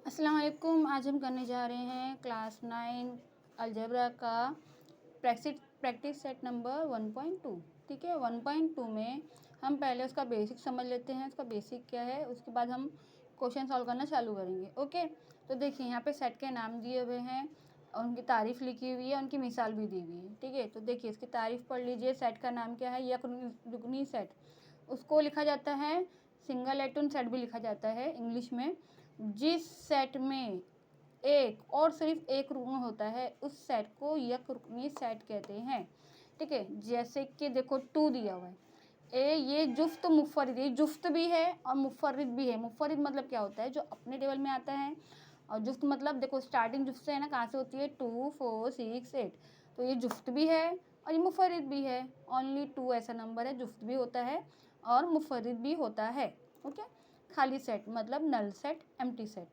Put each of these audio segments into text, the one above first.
अस्सलाम वालेकुम। आज हम करने जा रहे हैं क्लास 9 अलजेब्रा का प्रैक्टिस सेट नंबर 1.2। ठीक है, 1.2 में हम पहले उसका बेसिक समझ लेते हैं, उसका बेसिक क्या है, उसके बाद हम क्वेश्चन सॉल्व करना चालू करेंगे। ओके, तो देखिए यहाँ पे सेट के नाम दिए हुए हैं और उनकी तारीफ़ लिखी हुई है, उनकी मिसाल भी दी हुई है। ठीक है, तो देखिए इसकी तारीफ़ पढ़ लीजिए। सेट का नाम क्या है? यकरुकनी सेट। उसको लिखा जाता है सिंगल एटम सेट भी लिखा जाता है इंग्लिश में। जिस सेट में एक और सिर्फ एक रुकन होता है उस सेट को यकरुकनी सेट कहते हैं। ठीक है, जैसे कि देखो 2 दिया हुआ है। ये जुफ्त मुफर्रिद, ये जुफ्त भी है और मुफर्रिद भी है। मुफर्रिद मतलब क्या होता है? जो अपने टेबल में आता है। और जुफ्त मतलब देखो स्टार्टिंग जुफ्त से है ना, कहाँ से होती है? 2 4 6 8। तो ये जुफ्त भी है और ये मुफर्रिद भी है। ओनली 2 ऐसा नंबर है, जुफ्त भी होता है और मुफर्रिद भी होता है। ओके, खाली सेट मतलब नल सेट, एम्प्टी सेट।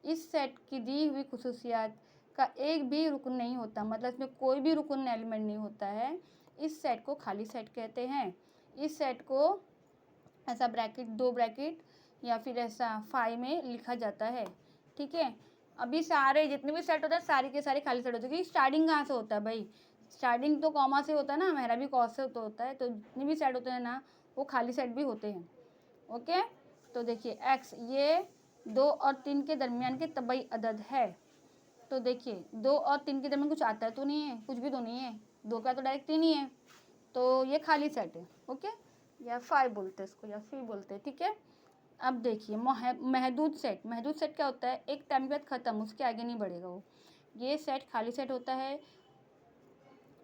इस सेट की दी हुई खुसूसियात का एक भी रुकन नहीं होता, मतलब इसमें कोई भी रुकन एलिमेंट नहीं होता है। इस सेट को खाली सेट कहते हैं। इस सेट को ऐसा ब्रैकेट, 2 ब्रैकेट या फिर ऐसा फाई में लिखा जाता है। ठीक है, अभी सारे जितने भी सेट होते हैं सारे के सारे खाली सेट होते हैं, क्योंकि स्टार्टिंग कहाँ से होता है भाई? स्टार्टिंग तो कॉमा से होता है ना, मेरा भी कॉस से तो होता है। तो जितने भी सेट होते हैं ना वो खाली सेट भी होते हैं। ओके, तो देखिए एक्स ये 2 और 3 के दरमियान के तबई अदद है। तो देखिए 2 और 3 के दरमियान कुछ आता है तो नहीं है, कुछ भी तो नहीं है। 2 का तो डायरेक्ट 3 ही है, तो ये खाली सेट है। ओके, या 5 बोलते हैं इसको, या 3 बोलते हैं। ठीक है, अब देखिए महदूद सेट। महदूद सेट क्या होता है? एक टाइम के बाद ख़त्म, उसके आगे नहीं बढ़ेगा वो। ये सेट खाली सेट होता है।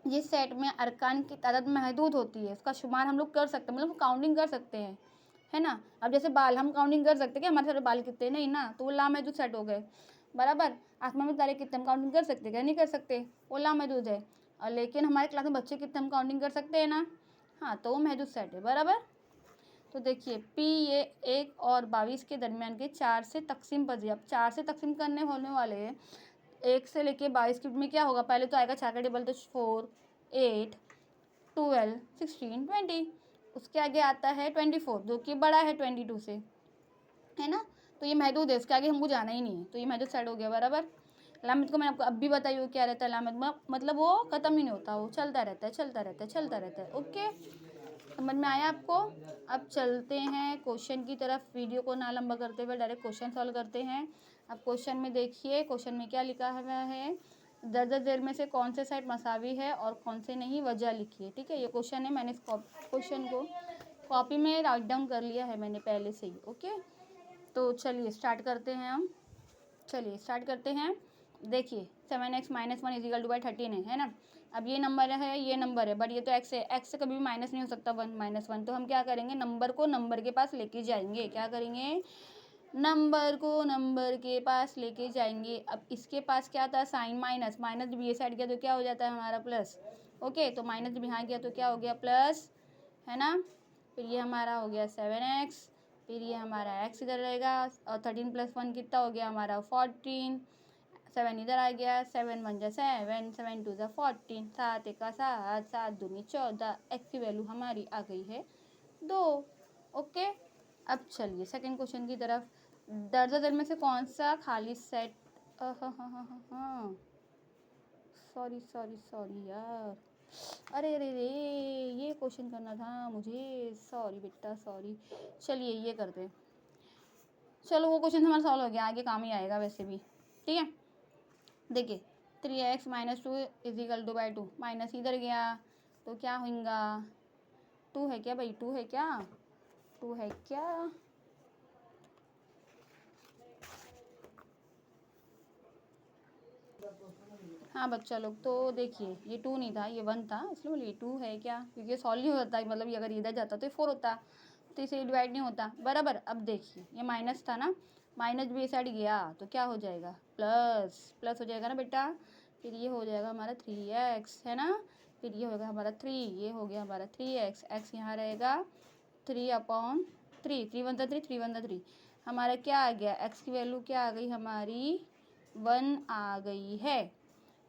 ये सेट में अरकान की तादाद महदूद होती है, उसका शुमार हम लोग कर सकते हैं, मतलब काउंटिंग कर सकते हैं, है ना। अब जैसे बाल हम काउंटिंग कर सकते हैं कि हमारे सारे बाल कितने, नहीं ना, तो वो लामहदूद सेट हो गए। बराबर, आसमान में तारे कितने हम काउंटिंग कर सकते हैं क्या? नहीं कर सकते, वो लामहदूद है। और लेकिन हमारे क्लास में बच्चे कितने हम काउंटिंग कर सकते हैं ना, हाँ, तो वो महदूद सेट है। बराबर, तो देखिए पी ये 1 और 22 के दरमियान के 4 से तकसीम पजी। अब 4 से तकसीम करने होने वाले हैं, 1 से लेके 22 के में क्या होगा? पहले तो आएगा 4 का टेबल, तो 4 8 12 16 20। उसके आगे आता है 24 जो कि बड़ा है 22 से, है ना। तो ये महदूद है, उसके आगे हमको जाना ही नहीं है, तो ये महदूद सेट हो गया। बराबर, लामत को मैंने आपको अब भी बताई हो क्या रहता है लामत, मतलब वो ख़त्म ही नहीं होता, वो चलता रहता है, चलता रहता है, चलता रहता है। ओके, समझ में आया आपको? अब चलते हैं क्वेश्चन की तरफ। वीडियो को ना लंबा करते हुए डायरेक्ट क्वेश्चन सॉल्व करते हैं। अब क्वेश्चन में देखिए, क्वेश्चन में क्या लिखा हुआ है? दर्ज झेल में से कौन से साइड मसावी है और कौन से नहीं, वजह लिखिए। ठीक है, ये क्वेश्चन है, मैंने इस क्वेश्चन को कॉपी में राइट डाउन कर लिया है मैंने पहले से ही। ओके, तो चलिए स्टार्ट करते हैं हम। चलिए स्टार्ट करते हैं। देखिए 7x - 1 इजिकल टू बाई 13 है ना। अब ये नंबर है, ये नंबर है, बट ये तो x है, x से कभी भी माइनस नहीं हो सकता, 1 - 1। तो हम क्या करेंगे? नंबर को नंबर के पास लेके जाएंगे। क्या करेंगे? नंबर को नंबर के पास लेके जाएंगे। अब इसके पास क्या था? साइन माइनस, माइनस जब ये साइड गया तो क्या हो जाता है हमारा? प्लस। ओके, तो माइनस जब यहाँ गया तो क्या हो गया? प्लस, है ना। फिर ये हमारा हो गया 7x, फिर ये हमारा x इधर रहेगा, और 13 + 1 कितना हो गया हमारा? 14। 7 इधर आ गया, 7 1 जा 7, 7 2 जा 14, 7 1 7, 7 दूनी 14। x की वैल्यू हमारी आ गई है 2। ओके, अब चलिए सेकंड क्वेश्चन की तरफ। दर्जा दर में से कौन सा खाली सेट, सॉरी सॉरी सॉरी यार, अरे अरे रे, ये क्वेश्चन करना था मुझे, सॉरी बेटा सॉरी। चलिए ये करते हैं, चलो वो क्वेश्चन हमारा सॉल्व हो गया, आगे काम ही आएगा वैसे भी। ठीक है, देखिए 3x - 2 is equal two by 2, minus इधर गया तो क्या होगा? 2 है क्या भाई? 2 है क्या? 2 है क्या? हाँ बच्चा लोग, तो देखिए ये 2 नहीं था, ये 1 था, इसलिए बोलिए 2 है क्या, क्योंकि ये सॉल्व नहीं होता है, मतलब ये अगर इधर जाता तो ये 4 होता, तो इसे डिवाइड नहीं होता। बराबर, अब देखिए ये माइनस था ना, माइनस भी साइड गया तो क्या हो जाएगा? प्लस, प्लस हो जाएगा ना बेटा। फिर ये हो जाएगा हमारा 3x, है ना। फिर ये होगा हमारा 3, ये हो गया हमारा 3x, x यहाँ रहेगा 3/3, 3 1 3, 3 1 3। हमारा क्या आ गया? x की वैल्यू क्या आ गई हमारी? 1 आ गई है।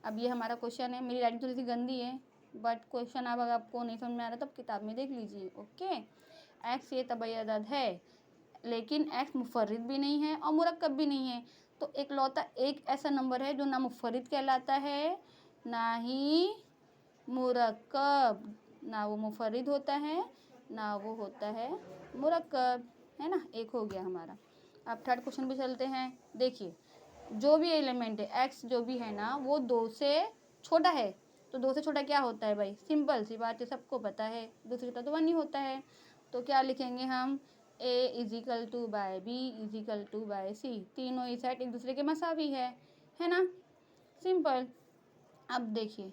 अब ये हमारा क्वेश्चन है, मेरी राइटिंग थोड़ी सी गंदी है, बट क्वेश्चन अब अगर आपको नहीं समझ में आ रहा तो आप किताब में देख लीजिए। ओके, एक्स ये तबई अदद है, लेकिन एक्स मुफर्रिद भी नहीं है और मुरक्कब भी नहीं है, तो इकलौता एक ऐसा नंबर है जो ना मुफर्रिद कहलाता है ना ही मुरक्कब, ना वो मुफर्रिद होता है ना वो होता है मुरक्कब, है ना। एक हो गया हमारा। अब थर्ड क्वेश्चन पे चलते हैं। देखिए जो भी एलिमेंट है एक्स जो भी है ना वो 2 से छोटा है, तो 2 से छोटा क्या होता है भाई, सिंपल सी बात है, सबको पता है, 2 से छोटा तो 1 ही होता है। तो क्या लिखेंगे हम, a is equal to by B is equal to by C, तीनों ही सेट एक दूसरे के मसावी है ना, सिंपल। अब देखिए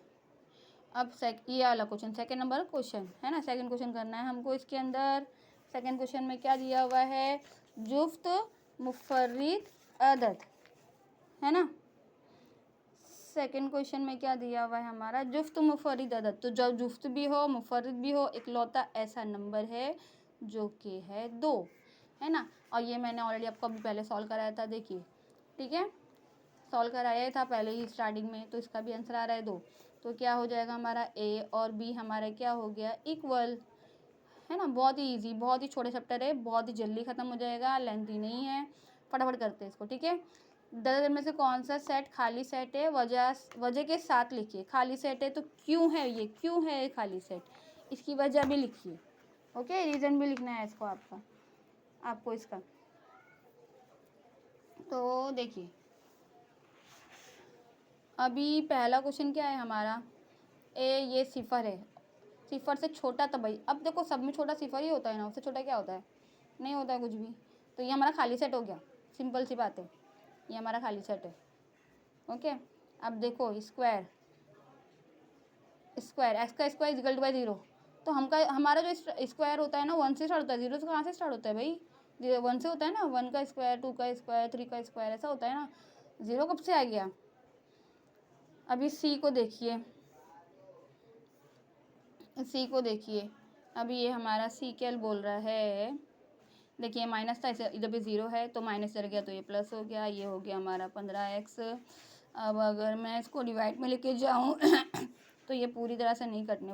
अब ये वाला क्वेश्चन सेकंड नंबर क्वेश्चन है ना, सेकंड क्वेश्चन करना है हमको। इसके अंदर सेकंड क्वेश्चन में क्या दिया हुआ है, जुफ्त मुफर्रिद अदद, है ना। सेकंड क्वेश्चन में क्या दिया हुआ है हमारा, जुफ्त मुफर्रिद अदद। तो जब जुफ्त भी हो मुफर्रिद भी हो, इकलौता ऐसा नंबर है जो कि है 2, है ना। और ये मैंने ऑलरेडी आपको अभी पहले सॉल्व कराया था, देखिए ठीक है, सॉल्व कराया था पहले ही स्टार्टिंग में। तो इसका भी आंसर आ रहा है 2। तो क्या हो जाएगा हमारा, ए और बी हमारा क्या हो गया, इक्वल, है ना। बहुत ही ईजी, बहुत ही छोटे चैप्टर है, बहुत ही जल्दी ख़त्म हो जाएगा, लेंथी नहीं है। फटाफट करते हैं इसको, ठीक है। 10 में से कौन सा सेट खाली सेट है, वजह के साथ लिखिए। खाली सेट है तो क्यों है, ये क्यों है खाली सेट, इसकी वजह भी लिखिए, ओके, रीज़न भी लिखना है इसको आपको इसका। तो देखिए अभी पहला क्वेश्चन क्या है हमारा, ये सिफर है, सिफर से छोटा तो भाई, अब देखो सब में छोटा सिफर ही होता है ना, उससे छोटा क्या होता है, नहीं होता है कुछ भी। तो ये हमारा खाली सेट हो गया, सिंपल सी बात है, ये हमारा खाली सेट है, ओके। अब देखो स्क्वायर एक्स का स्क्वायर इक्वल टू बाई 0, तो हमारा जो स्क्वायर होता है ना 1 से स्टार्ट होता है, 0 से कहाँ से स्टार्ट होता है भाई, 1 से होता है ना, 1 का स्क्वायर, 2 का स्क्वायर, 3 का स्क्वायर, ऐसा होता है ना, 0 कब से आ गया। अभी सी को देखिए, अभी ये हमारा सी क्या बोल रहा है, देखिए माइनस था, इधर भी 0 है तो माइनस चल गया तो ये प्लस हो गया, ये हो गया हमारा 15x। अब अगर मैं इसको डिवाइड में लेके जाऊँ तो ये पूरी तरह से नहीं कटने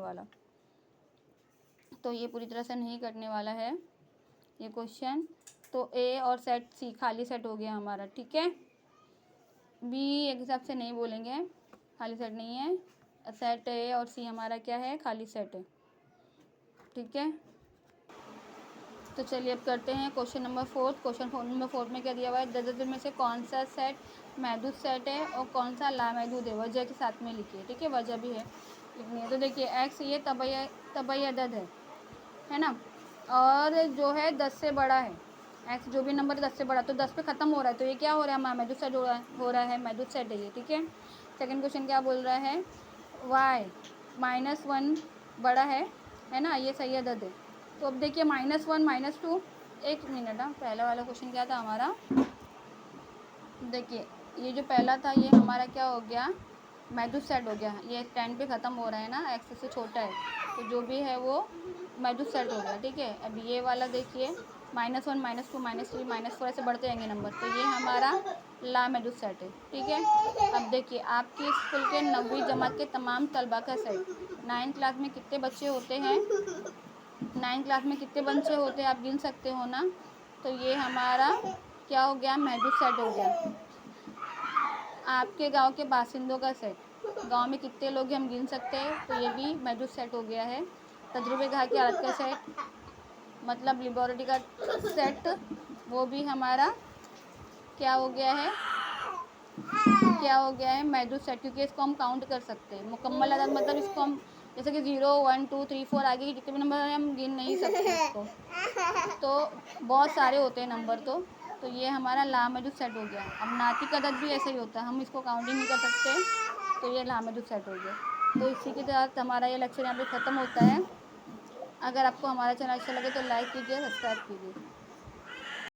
वाला, है ये क्वेश्चन। तो ए और सेट सी खाली सेट हो गया हमारा, ठीक है। बी एक हिसाब से नहीं बोलेंगे, खाली सेट नहीं है, सेट ए और सी हमारा क्या है, खाली सेट है, ठीक है। तो चलिए अब करते हैं क्वेश्चन नंबर 4। क्वेश्चन नंबर 4 में क्या दिया हुआ है, 10 में से कौन सा सेट महदूद सेट है और कौन सा लामहदूद है, वजह के साथ में लिखिए, ठीक है, वजह भी है लिखनी है। तो देखिए एक्स ये तबई अदद है ना, और जो है 10 से बड़ा है, एक्स जो भी नंबर 10 से बड़ा, तो 10 पे ख़त्म हो रहा है, तो ये क्या हो रहा है, हमारा महदूद सेट हो रहा है, महदूद सेट है ये, ठीक है। सेकंड क्वेश्चन क्या बोल रहा है, वाई -1 बड़ा है ना, ये सही अदद है। तो अब देखिए -1 -2, एक मिनट, पहला वाला क्वेश्चन क्या था हमारा, देखिए ये जो पहला था ये हमारा क्या हो गया, महदूद सेट हो गया, ये 10 पे ख़त्म हो रहा है ना, एक्स से छोटा है, तो जो भी है वो महदूद सेट हो गया, ठीक है। अब ये वाला देखिए -1 -2 -3 -4 ऐसे बढ़ते जाएंगे नंबर, तो ये हमारा लामहदूद सेट है, ठीक है। अब देखिए आपके स्कूल के 9वीं जमात के तमाम तलबा का सेट, 9 क्लास में कितने बच्चे होते हैं, 9 क्लास में कितने बच्चे होते हैं आप गिन सकते हो ना, तो ये हमारा क्या हो गया, महदूद सेट हो गया। आपके गांव के बासिंदों का सेट, गांव में कितने लोग हैं हम गिन सकते हैं, तो ये भी महदूद सेट हो गया है। तजुर्बेकार की आदत का सेट, मतलब लेबोरेटरी का सेट, वो भी हमारा क्या हो गया है, महदूद सेट, क्योंकि इसको हम काउंट कर सकते हैं। मुकम्मल अदद मतलब इसको हम जैसे कि 0 1 2 3 4 आगे जितने भी नंबर हैं हम गिन नहीं सकते इसको, तो बहुत सारे होते हैं नंबर, तो ये हमारा लामहदूद सेट हो गया। अब नातिक अदद भी ऐसे ही होता है, हम इसको काउंटिंग नहीं कर सकते, तो ये लामहदूद सेट हो गया। तो इसी के साथ हमारा ये लेक्चर यहाँ पे ख़त्म होता है। अगर आपको हमारा चैनल अच्छा लगे तो लाइक कीजिए, सब्सक्राइब कीजिए।